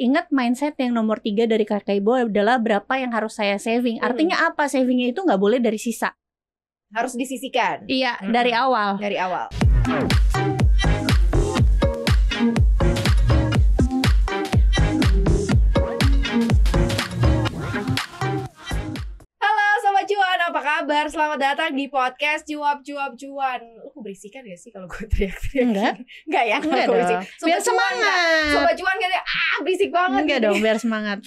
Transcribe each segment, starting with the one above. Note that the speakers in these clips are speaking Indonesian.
ingat mindset yang nomor 3 dari Kakak Ibo adalah berapa yang harus saya saving. Artinya apa? Savingnya itu nggak boleh dari sisa. Harus disisihkan. Iya, dari awal. Dari awal. Cuan, apa kabar? Selamat datang di podcast Cuap Cuan. Lu berisikan gak sih kalau gue teriak-teriak? Enggak ya? Enggak dong. Biar semangat. Sobat Cuan katanya, berisik banget. Enggak dong, biar semangat.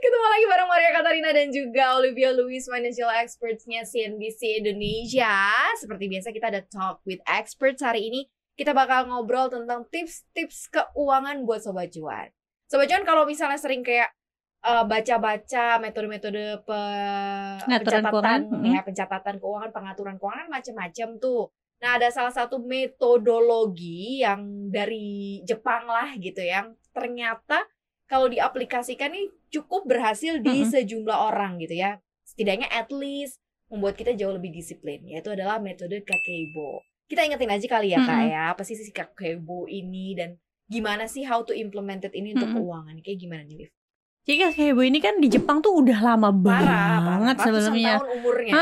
Ketemu lagi bareng Maria Katarina dan juga Olivia Louis, financial experts-nya CNBC Indonesia. Seperti biasa kita ada Talk with Experts. Hari ini kita bakal ngobrol tentang tips-tips keuangan buat Sobat Cuan. Sobat Cuan kalau misalnya sering kayak baca-baca metode-metode pencatatan keuangan, pengaturan keuangan macam-macam tuh. Nah, ada salah satu metodologi yang dari Jepang lah gitu, yang ternyata kalau diaplikasikan nih cukup berhasil di sejumlah orang gitu ya. Setidaknya at least membuat kita jauh lebih disiplin, yaitu adalah metode Kakeibo. Kita ingetin aja kali ya Kak ya, apa sih Kakeibo ini dan gimana sih how to implemented ini untuk keuangan. Kayak gimana nih, Liv? Jadi Kakeibo ini kan di Jepang tuh udah lama banget sebelumnya. Tahun umurnya.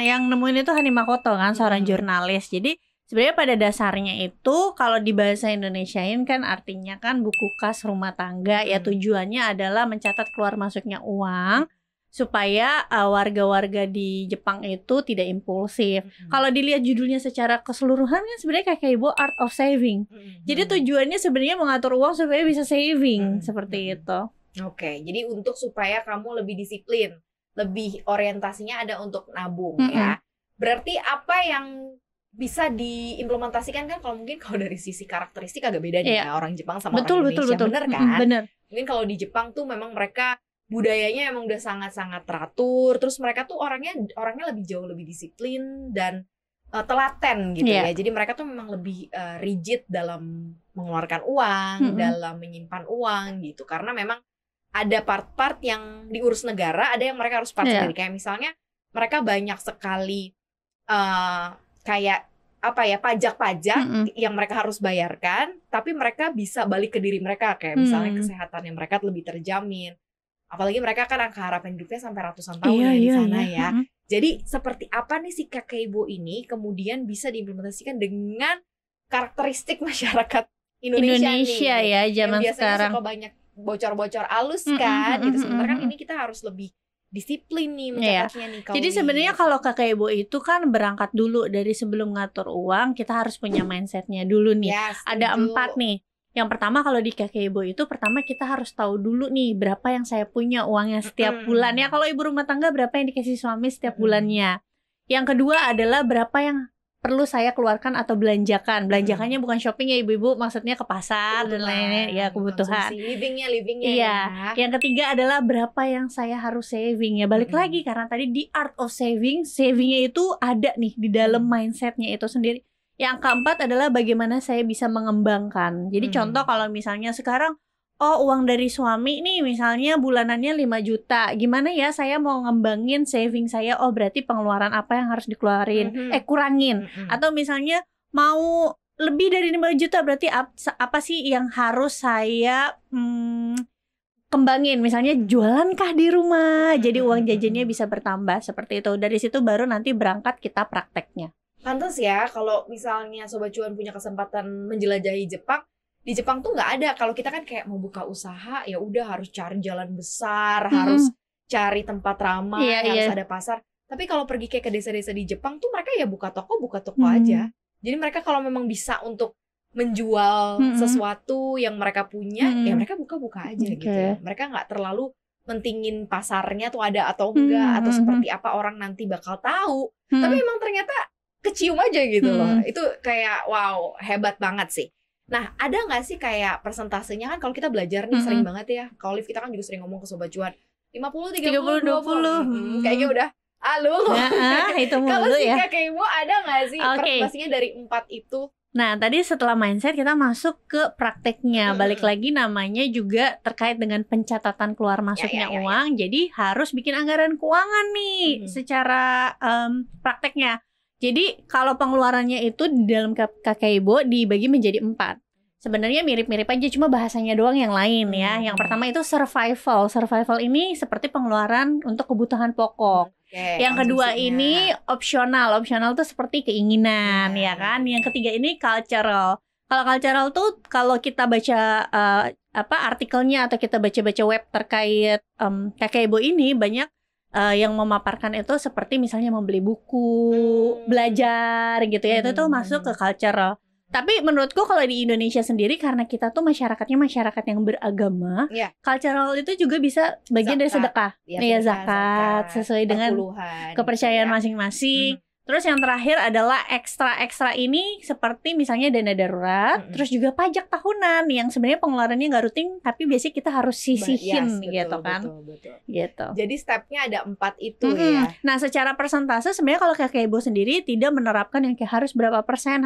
Yang nemuin itu Hani Makoto kan, seorang jurnalis. Jadi sebenarnya pada dasarnya itu kalau di bahasa Indonesiain kan artinya kan buku kas rumah tangga. Ya tujuannya adalah mencatat keluar masuknya uang supaya warga-warga di Jepang itu tidak impulsif. Kalau dilihat judulnya secara keseluruhan kan sebenarnya Kakeibo Art of Saving. Jadi tujuannya sebenarnya mengatur uang supaya bisa saving seperti itu. Oke, jadi untuk supaya kamu lebih disiplin, lebih orientasinya ada untuk nabung ya. Berarti apa yang bisa diimplementasikan kan kalau mungkin kalau dari sisi karakteristik agak beda nih ya orang Jepang sama orang Indonesia, bener kan? Bener. Mungkin kalau di Jepang tuh memang mereka budayanya emang udah sangat-sangat teratur, terus mereka tuh orangnya lebih jauh lebih disiplin dan telaten gitu ya. Jadi mereka tuh memang lebih rigid dalam mengeluarkan uang, dalam menyimpan uang gitu. Karena memang ada part-part yang diurus negara, ada yang mereka harus part sendiri. Kayak misalnya mereka banyak sekali kayak apa ya, pajak-pajak yang mereka harus bayarkan, tapi mereka bisa balik ke diri mereka. Kayak misalnya kesehatan yang mereka lebih terjamin. Apalagi mereka kan angka harapan hidupnya sampai ratusan tahun di sana ya. Jadi seperti apa nih si Kakeibo ini kemudian bisa diimplementasikan dengan karakteristik masyarakat Indonesia nih, ya zaman yang sekarang suka banyak bocor-bocor alus kan gitu. Sementara kan ini kita harus lebih disiplin nih mencatatnya nih. Jadi sebenarnya kalau Kakeibo itu kan berangkat dulu dari sebelum ngatur uang, kita harus punya mindsetnya dulu nih. Ada 4 nih. Yang pertama kalau di Kakeibo itu pertama kita harus tahu dulu nih berapa yang saya punya uangnya setiap bulannya. Kalau ibu rumah tangga berapa yang dikasih suami setiap bulannya. Yang kedua adalah berapa yang perlu saya keluarkan atau belanjakan. Belanjakannya bukan shopping ya ibu-ibu, maksudnya ke pasar dan lainnya ya, kebutuhan. Livingnya ya. Yang ketiga adalah berapa yang saya harus saving ya. Balik lagi karena tadi di art of savingnya itu ada nih di dalam mindsetnya itu sendiri. Yang keempat adalah bagaimana saya bisa mengembangkan. Jadi contoh kalau misalnya sekarang uang dari suami nih misalnya bulanannya 5 juta. Gimana ya saya mau ngembangin saving saya? Berarti pengeluaran apa yang harus dikeluarin? Kurangin. Atau misalnya mau lebih dari 5 juta berarti apa sih yang harus saya kembangin? Misalnya jualankah di rumah? Jadi uang jajannya bisa bertambah seperti itu. Dari situ baru nanti berangkat kita prakteknya. Pantes ya kalau misalnya Sobat Cuan punya kesempatan menjelajahi Jepang. Di Jepang tuh nggak ada. Kalau kita kan kayak mau buka usaha ya udah harus cari jalan besar, harus cari tempat ramai, harus ada pasar. Tapi kalau pergi kayak ke desa-desa di Jepang tuh mereka ya buka toko aja. Jadi mereka kalau memang bisa untuk menjual sesuatu yang mereka punya, ya mereka buka aja gitu. Mereka nggak terlalu mentingin pasarnya tuh ada atau enggak atau seperti apa orang nanti bakal tahu. Tapi emang ternyata kecium aja gitu loh. Itu kayak wow, hebat banget sih. Nah, ada nggak sih kayak persentasenya kan kalau kita belajar nih sering banget ya. Kalau Liv kita kan juga sering ngomong ke Sobat Cuan 50, 30, 20. Kayaknya udah itu kalau si Kakeibo ada nggak sih presentasinya dari 4 itu? Nah, tadi setelah mindset kita masuk ke prakteknya. Balik lagi namanya juga terkait dengan pencatatan keluar masuknya uang. Jadi harus bikin anggaran keuangan nih secara prakteknya. Jadi kalau pengeluarannya itu di dalam Kakeibo dibagi menjadi 4. sebenarnya mirip-mirip aja, cuma bahasanya doang yang lain ya. Yang pertama itu survival. Survival ini seperti pengeluaran untuk kebutuhan pokok. Yang kedua ini opsional. Opsional tuh seperti keinginan, ya kan. Yang ketiga ini cultural. Kalau cultural tuh kalau kita baca artikelnya atau kita baca-baca web terkait Kakeibo ini, banyak yang memaparkan itu seperti misalnya membeli buku, belajar gitu ya. Itu tuh masuk ke cultural. Tapi menurutku kalau di Indonesia sendiri, karena kita tuh masyarakatnya masyarakat yang beragama, cultural itu juga bisa bagian dari sedekah. Iya, zakat sesuai dengan kepercayaan masing-masing. Terus yang terakhir adalah ekstra-ekstra ini seperti misalnya dana darurat, terus juga pajak tahunan yang sebenarnya pengeluarannya nggak rutin, tapi biasanya kita harus sisihin gitu kan. Betul. Gitu. Jadi stepnya ada 4 itu ya. Nah, secara persentase sebenarnya kalau Kakeibo sendiri tidak menerapkan yang kayak harus berapa persen.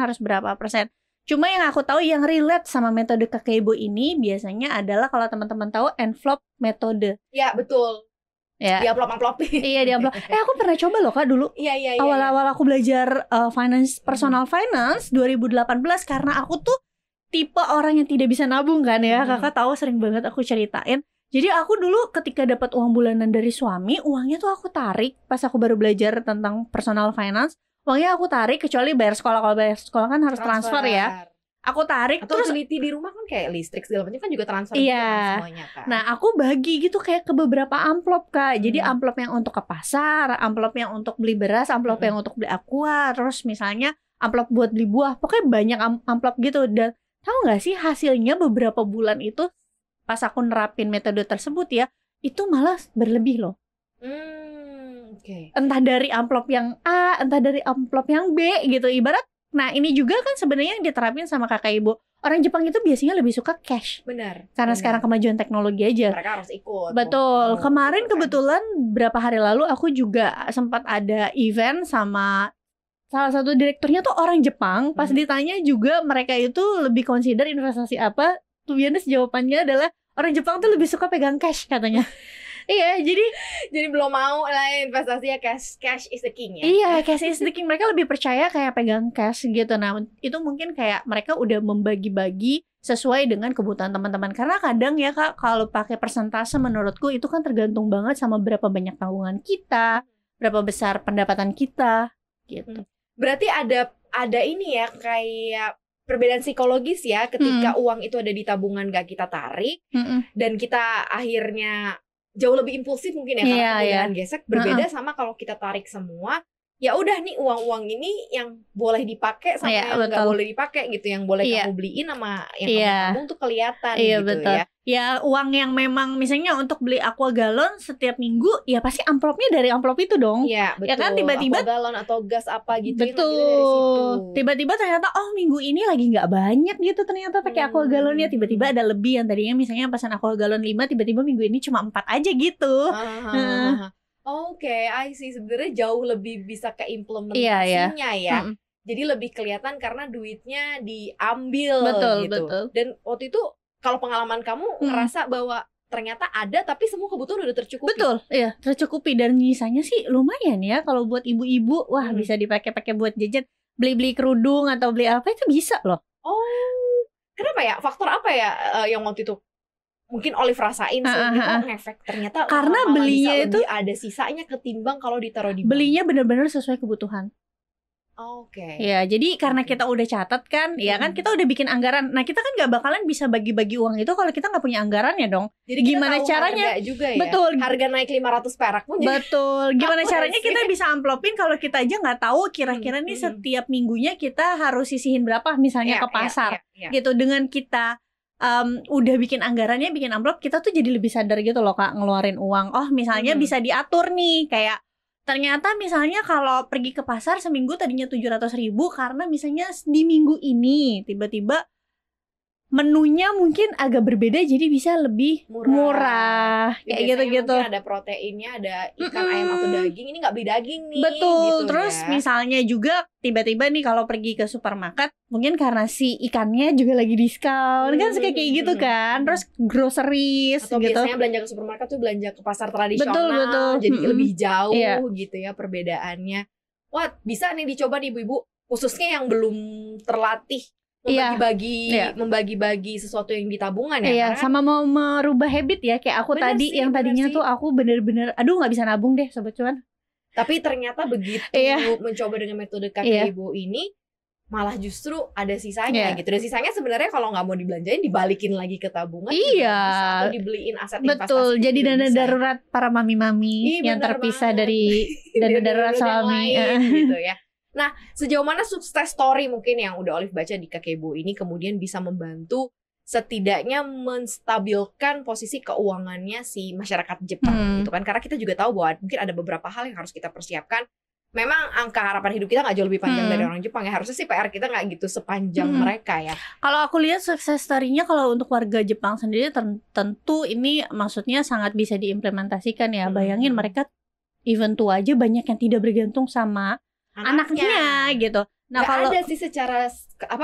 Cuma yang aku tahu yang relate sama metode Kakeibo ini biasanya adalah kalau teman-teman tahu envelope metode. Ya, betul. Ya. Di amplop-amplopin. Iya, di amplop. Aku pernah coba loh Kak dulu. Iya. Awal-awal aku belajar personal finance 2018, karena aku tuh tipe orang yang tidak bisa nabung kan ya. Kakak tahu sering banget aku ceritain. Jadi aku dulu ketika dapat uang bulanan dari suami, uangnya tuh aku tarik pas aku baru belajar tentang personal finance. Uangnya aku tarik kecuali bayar sekolah. Kalau bayar sekolah kan harus transfer ya. Aku tarik. Atau terus utility di rumah kan kayak listrik segala macam kan juga transfer iya. semuanya kan. Nah, aku bagi gitu kayak ke beberapa amplop Kak. Jadi amplop yang untuk ke pasar, amplop yang untuk beli beras, amplop yang untuk beli aqua, terus misalnya amplop buat beli buah. Pokoknya banyak amplop gitu. Dan tahu nggak sih hasilnya beberapa bulan itu pas aku nerapin metode tersebut ya, itu malah berlebih loh. Entah dari amplop yang A, entah dari amplop yang B gitu. Ibarat, nah ini juga kan sebenarnya yang diterapin sama Kakeibo. Orang Jepang itu biasanya lebih suka cash. Benar. Karena sekarang kemajuan teknologi aja. Mereka harus ikut. Betul. Kemarin kebetulan beberapa hari lalu aku juga sempat ada event sama salah satu direkturnya tuh orang Jepang. Pas ditanya juga mereka itu lebih consider investasi apa, to be honest jawabannya adalah orang Jepang tuh lebih suka pegang cash katanya. Iya, jadi belum mau lah investasinya cash is the king ya. Iya, cash is the king. Mereka lebih percaya kayak pegang cash gitu. Nah, itu mungkin kayak mereka udah membagi-bagi sesuai dengan kebutuhan teman-teman. Karena kadang ya Kak, kalau pakai persentase menurutku itu kan tergantung banget sama berapa banyak tabungan kita, berapa besar pendapatan kita gitu. Berarti ada ini ya kayak perbedaan psikologis ya ketika uang itu ada di tabungan gak kita tarik dan kita akhirnya jauh lebih impulsif mungkin ya karena kemudahan gesek, berbeda sama kalau kita tarik semua. Ya udah nih uang ini yang boleh dipakai sama yang nggak boleh dipakai gitu, yang boleh kamu beliin sama yang kamu tabung tuh kelihatan gitu betul. Ya uang yang memang misalnya untuk beli aqua galon setiap minggu, ya pasti amplopnya dari amplop itu dong. Iya betul. Ya kan tiba-tiba aqua galon atau gas apa gitu. Betul. Tiba-tiba ternyata minggu ini lagi nggak banyak gitu ternyata pakai aqua galonnya. Tiba-tiba ada lebih yang tadinya misalnya pesan aqua galon 5, tiba-tiba minggu ini cuma 4 aja gitu. Oke, I see. Sebenarnya jauh lebih bisa keimplementasinya ya. Jadi lebih kelihatan karena duitnya diambil gitu. Betul. Dan waktu itu kalau pengalaman kamu ngerasa bahwa ternyata ada tapi semua kebutuhan udah tercukupi. Betul, iya, tercukupi dan nyisanya sih lumayan ya kalau buat ibu-ibu. Wah, bisa dipakai bbuat jajan, beli-beli kerudung atau beli apa itu bisa loh. Oh, kenapa ya? Faktor apa ya yang waktu itu mungkin Olive rasain sehingga ngefek ternyata karena belinya itu ada sisanya ketimbang kalau ditaruh di bank. Belinya benar-benar sesuai kebutuhan. Oke. Ya, jadi karena kita udah catat kan, ya kan kita udah bikin anggaran. Nah, kita kan nggak bakalan bisa bagi-bagi uang itu kalau kita nggak punya anggaran ya dong. Jadi gimana caranya? Juga ya. Betul. Harga naik 500 perak pun. Betul. Gimana caranya kita bisa amplopin kalau kita aja nggak tahu kira-kira nih setiap minggunya kita harus sisihin berapa misalnya ke pasar. Gitu, dengan kita udah bikin anggarannya, bikin amplop, kita tuh jadi lebih sadar gitu loh Kak ngeluarin uang. Oh, misalnya bisa diatur nih kayak ternyata misalnya kalau pergi ke pasar seminggu tadinya 700.000, karena misalnya di minggu ini tiba-tiba menunya mungkin agak berbeda jadi bisa lebih murah. Kayak gitu-gitu. Mungkin ada proteinnya, ada ikan, ayam atau daging. Ini nggak beli daging nih. Betul. Gitu terus misalnya juga tiba-tiba nih kalau pergi ke supermarket, mungkin karena si ikannya juga lagi diskon, kan suka kayak gitu kan. Terus groceries atau gitu. Biasanya belanja ke supermarket tuh belanja ke pasar tradisional. Betul. Jadi lebih jauh gitu ya perbedaannya. Wah, bisa nih dicoba nih ibu-ibu, khususnya yang belum terlatih membagi-bagi sesuatu yang di tabungan ya. Iya, Karena sama mau merubah habit ya, kayak aku Bener tadi sih, yang bener tadinya sih. tuh aku bener-bener aduh nggak bisa nabung deh Sobat Cuan. tapi ternyata begitu Iya. mencoba dengan metode Iya. kakek ibu ini, malah justru ada sisanya Iya. gitu. Dan sisanya sebenarnya kalau nggak mau dibelanjain, dibalikin lagi ke tabungan juga Iya. bisa, atau dibeliin aset investasi Betul, jadi juga dana bisa ya. darurat para mami-mami Ih, yang bener terpisah banget. dari dana darurat yang suami. lain gitu ya. Nah, sejauh mana sukses story mungkin yang udah Olive baca di Kakebo ini kemudian bisa membantu setidaknya menstabilkan posisi keuangannya si masyarakat Jepang gitu kan. Karena kita juga tahu bahwa mungkin ada beberapa hal yang harus kita persiapkan. Memang angka harapan hidup kita nggak jauh lebih panjang dari orang Jepang ya. Harusnya sih PR kita nggak gitu sepanjang mereka ya. Kalau aku lihat sukses story-nya kalau untuk warga Jepang sendiri tentu ini maksudnya sangat bisa diimplementasikan ya. Bayangin mereka even tua aja banyak yang tidak bergantung sama anaknya gitu. Nah, gak kalau ada sih secara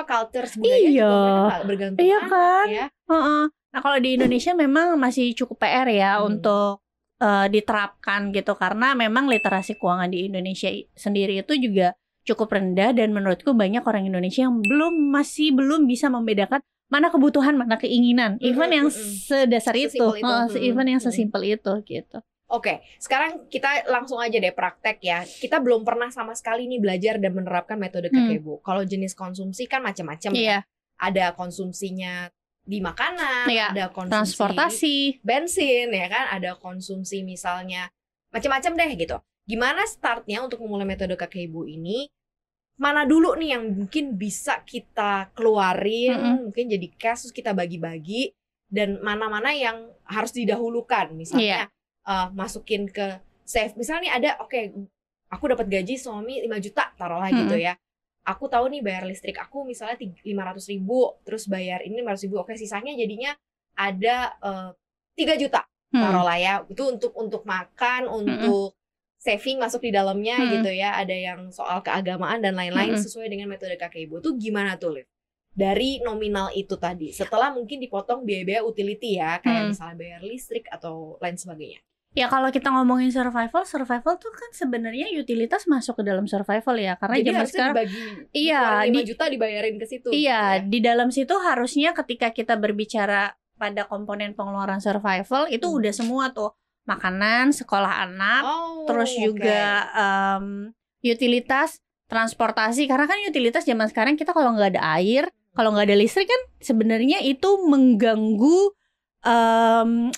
culture budaya juga mereka gak bergantung anak kan? ya. Nah, kalau di Indonesia memang masih cukup PR ya untuk diterapkan gitu, karena memang literasi keuangan di Indonesia sendiri itu juga cukup rendah, dan menurutku banyak orang Indonesia yang masih belum bisa membedakan mana kebutuhan mana keinginan, even yang sedasar itu, even yang sesimpel itu gitu. Oke, sekarang kita langsung aja deh praktek ya. Kita belum pernah sama sekali nih belajar dan menerapkan metode Kakebo. Kalau jenis konsumsi kan macam-macam ya. Ada konsumsinya di makanan, ada konsumsi transportasi, bensin ya kan, ada konsumsi misalnya macam-macam deh gitu. Gimana startnya untuk memulai metode Kakebo ini? Mana dulu nih yang mungkin bisa kita keluarin, mungkin jadi cash terus kita bagi-bagi, dan mana-mana yang harus didahulukan misalnya. Masukin ke save. Misalnya ada aku dapat gaji suami 5 juta taruhlah gitu ya. Aku tahu nih bayar listrik aku misalnya 500.000, terus bayar ini 500.000. Oke, sisanya jadinya ada 3 juta taruhlah ya. Itu untuk makan, untuk saving masuk di dalamnya gitu ya. Ada yang soal keagamaan dan lain-lain sesuai dengan metode Kakebo. Itu gimana tuh, Liv? Dari nominal itu tadi, setelah mungkin dipotong biaya-biaya utility ya, kayak misalnya bayar listrik atau lain sebagainya. Ya kalau kita ngomongin survival tuh kan sebenarnya utilitas masuk ke dalam survival ya, karena jadi zaman sekarang dibagi 5 juta dibayarin ke situ. Iya, gitu ya. Di dalam situ harusnya ketika kita berbicara pada komponen pengeluaran survival itu udah semua tuh, makanan, sekolah anak, terus juga utilitas, transportasi, karena kan utilitas zaman sekarang kita kalau nggak ada air, kalau nggak ada listrik kan sebenarnya itu mengganggu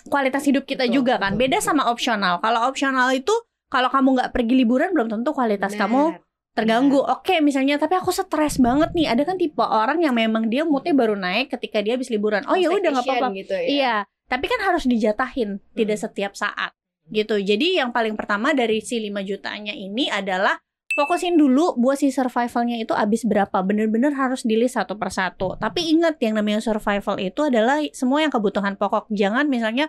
kualitas hidup kita juga kan. Beda sama opsional. Kalau opsional itu kalau kamu nggak pergi liburan belum tentu kualitas kamu terganggu. Oke, misalnya tapi aku stres banget nih. Ada kan tipe orang yang memang dia moodnya baru naik ketika dia habis liburan. Oh ya udah nggak apa-apa. Gitu ya? Iya, tapi kan harus dijatahin, tidak setiap saat gitu. Jadi yang paling pertama dari si 5 jutanya ini adalah fokusin dulu buat si survivalnya itu habis berapa. Bener-bener harus di-list satu persatu. Tapi ingat yang namanya survival itu adalah semua yang kebutuhan pokok. Jangan misalnya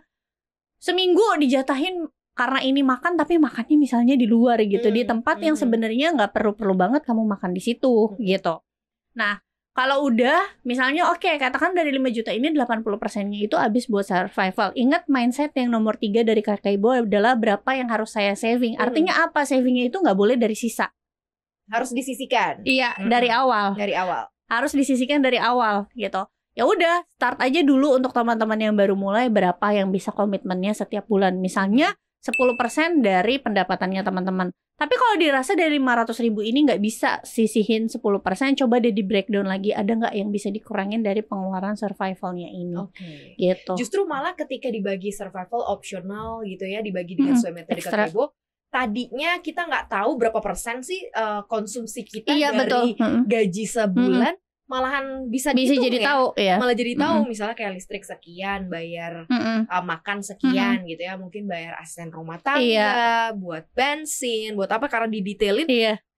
seminggu dijatahin karena ini makan, tapi makannya misalnya di luar gitu, di tempat yang sebenarnya nggak perlu-perlu banget kamu makan di situ gitu. Nah, kalau udah misalnya katakan dari 5 juta ini 80%-nya itu habis buat survival. Ingat mindset yang nomor 3 dari Kakebo adalah berapa yang harus saya saving. Artinya apa? Savingnya itu nggak boleh dari sisa. Harus disisihkan. Iya, dari awal. Dari awal. Harus disisihkan dari awal gitu. Ya udah, start aja dulu untuk teman-teman yang baru mulai, berapa yang bisa komitmennya setiap bulan. Misalnya 10% dari pendapatannya teman-teman. Tapi kalau dirasa dari 500.000 ini nggak bisa sisihin 10%, coba deh di breakdown lagi, ada nggak yang bisa dikurangin dari pengeluaran survivalnya ini. Gitu. Justru malah ketika dibagi survival optional gitu ya, dibagi dengan sesuai metode Kakebo, tadinya kita nggak tahu berapa persen sih konsumsi kita dari gaji sebulan, malahan bisa jadi ya. Tahu ya. Malah jadi tahu misalnya kayak listrik sekian, bayar makan sekian gitu ya, mungkin bayar asisten rumah tangga, buat bensin, buat apa, karena didetailin.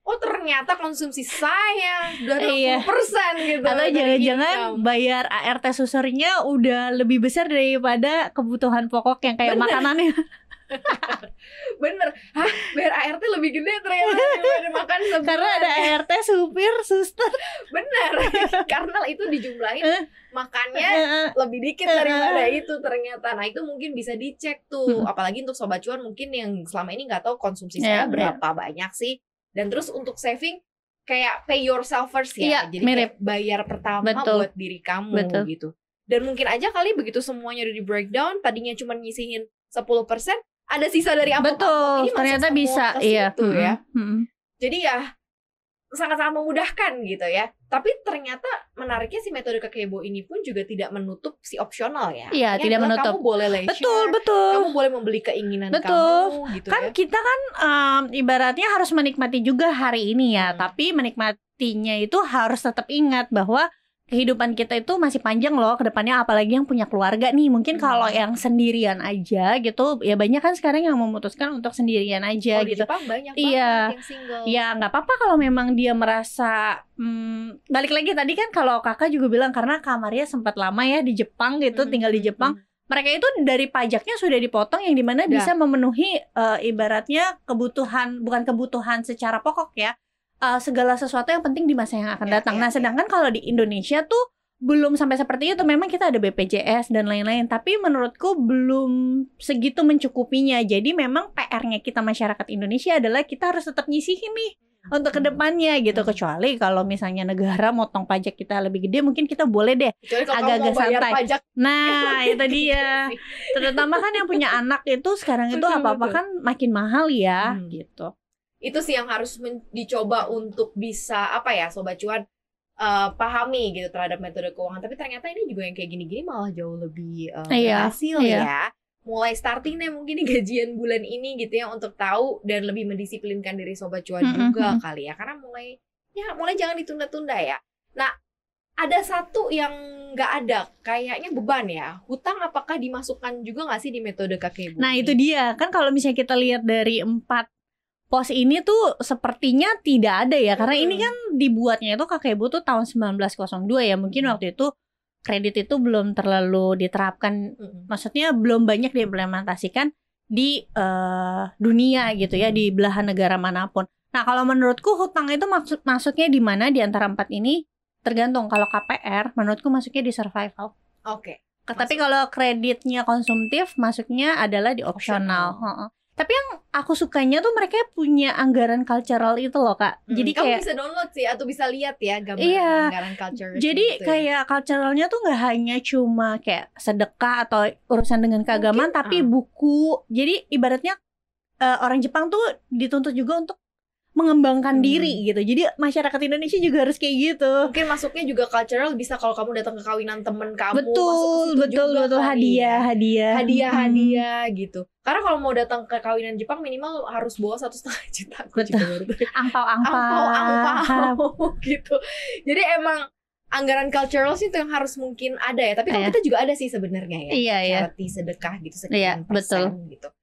Oh ternyata konsumsi saya udah 20% gitu. Atau jangan-jangan bayar ART susurnya udah lebih besar daripada kebutuhan pokok yang kayak makanannya. Bener, bayar ART lebih gede ternyata daripada makan sebulan. Karena ada ART, supir, suster. Bener, karena itu dijumlahin makannya lebih dikit daripada itu ternyata. Nah itu mungkin bisa dicek tuh, apalagi untuk Sobat Cuan mungkin yang selama ini nggak tahu konsumsi saya berapa banyak sih. Dan terus untuk saving, kayak pay yourself first ya. Jadi mirip. kayak bayar pertama Betul. buat diri kamu gitu. Dan mungkin aja kali begitu semuanya udah di breakdown, tadinya cuma nyisihin 10%, ada sisa dari amplop Betul, ini masuk ternyata semua bisa. ke Iya. situ ya. Jadi ya sangat-sangat memudahkan gitu ya. Tapi ternyata menariknya si metode Kakeibo ini pun juga tidak menutup si opsional ya. Iya, tidak menutup. Kamu boleh leisure. Betul. Kamu boleh membeli keinginan Betul. kamu gitu Kan ya. kita kan ibaratnya harus menikmati juga hari ini ya. Tapi menikmatinya itu harus tetap ingat bahwa kehidupan kita itu masih panjang loh ke depannya, apalagi yang punya keluarga nih. Mungkin kalau yang sendirian aja gitu, ya banyak kan sekarang yang memutuskan untuk sendirian aja Di gitu. Jepang banyak Iya. banget yang single. Ya nggak apa-apa kalau memang dia merasa balik lagi tadi kan kalau kakak juga bilang karena kamarnya sempat lama ya di Jepang gitu, tinggal di Jepang. Mereka itu dari pajaknya sudah dipotong yang dimana bisa memenuhi ibaratnya kebutuhan, bukan kebutuhan secara pokok ya, segala sesuatu yang penting di masa yang akan datang. Nah, sedangkan kalau di Indonesia tuh belum sampai seperti itu. Memang kita ada BPJS dan lain-lain, tapi menurutku belum segitu mencukupinya. Jadi memang PR-nya kita masyarakat Indonesia adalah kita harus tetap nyisihin nih untuk kedepannya gitu. Kecuali kalau misalnya negara motong pajak kita lebih gede, mungkin kita boleh deh agak-agak santai. Pajak. Nah, itu dia. Terutama kan yang punya anak itu sekarang itu apa-apa kan makin mahal ya gitu. Itu sih yang harus dicoba untuk bisa apa ya Sobat Cuan pahami gitu terhadap metode keuangan. Tapi ternyata ini juga yang kayak gini-gini malah jauh lebih berhasil ya. Mulai starting deh mungkin di gajian bulan ini gitu ya, untuk tahu dan lebih mendisiplinkan diri Sobat Cuan juga kali ya. Karena mulai jangan ditunda-tunda ya. Nah, ada satu yang nggak ada, kayaknya beban ya. Hutang apakah dimasukkan juga nggak sih di metode Kakeibo? Nah, itu dia. Kan kalau misalnya kita lihat dari 4 pos ini tuh sepertinya tidak ada ya. Karena ini kan dibuatnya itu Kakeibo tuh tahun 1902 ya. Mungkin waktu itu kredit itu belum terlalu diterapkan. Maksudnya belum banyak diimplementasikan di dunia gitu ya, di belahan negara manapun. Nah, kalau menurutku hutang itu masuknya di mana di antara 4 ini? Tergantung. Kalau KPR menurutku masuknya di survival. Oke. Tapi kalau kreditnya konsumtif masuknya adalah di opsional. Tapi yang aku sukanya tuh mereka punya anggaran cultural itu loh Kak. Jadi kamu kayak bisa download sih atau bisa lihat ya gambar anggaran culture. Jadi gitu kayak culturalnya tuh nggak hanya cuma kayak sedekah atau urusan dengan keagamaan, tapi buku. Jadi ibaratnya orang Jepang tuh dituntut juga untuk mengembangkan diri gitu. Jadi masyarakat Indonesia juga harus kayak gitu. Mungkin masuknya juga cultural, bisa kalau kamu datang ke kawinan temen kamu. Betul hadiah gitu. Karena kalau mau datang ke kawinan Jepang minimal harus bawa 1,5 juta. Betul. Angpau gitu. Jadi emang anggaran cultural sih itu yang harus mungkin ada ya. Tapi kalau kita juga ada sih sebenarnya ya. Charity, sedekah gitu sekian persen gitu.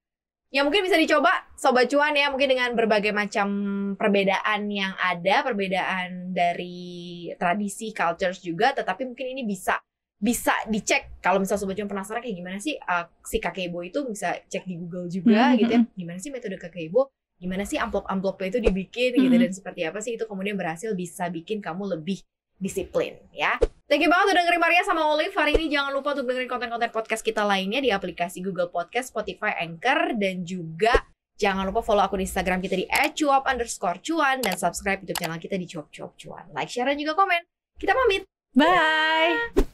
Ya mungkin bisa dicoba Sobat Cuan ya, mungkin dengan berbagai macam perbedaan yang ada, perbedaan dari tradisi, cultures juga, tetapi mungkin ini bisa dicek. Kalau misalnya Sobat Cuan penasaran kayak gimana sih si Kakeibo itu, bisa cek di Google juga gitu ya. Gimana sih metode Kakeibo, gimana sih amplop-amplopnya itu dibikin gitu, dan seperti apa sih itu kemudian berhasil bisa bikin kamu lebih disiplin ya. Thank you banget udah dengerin Maria sama Olive. Hari ini jangan lupa untuk dengerin konten-konten podcast kita lainnya di aplikasi Google Podcast, Spotify, Anchor, dan juga jangan lupa follow akun Instagram kita di @cuap_cuan dan subscribe YouTube channel kita di cuap-cuap cuan. Like, share, dan juga komen. Kita pamit. Bye.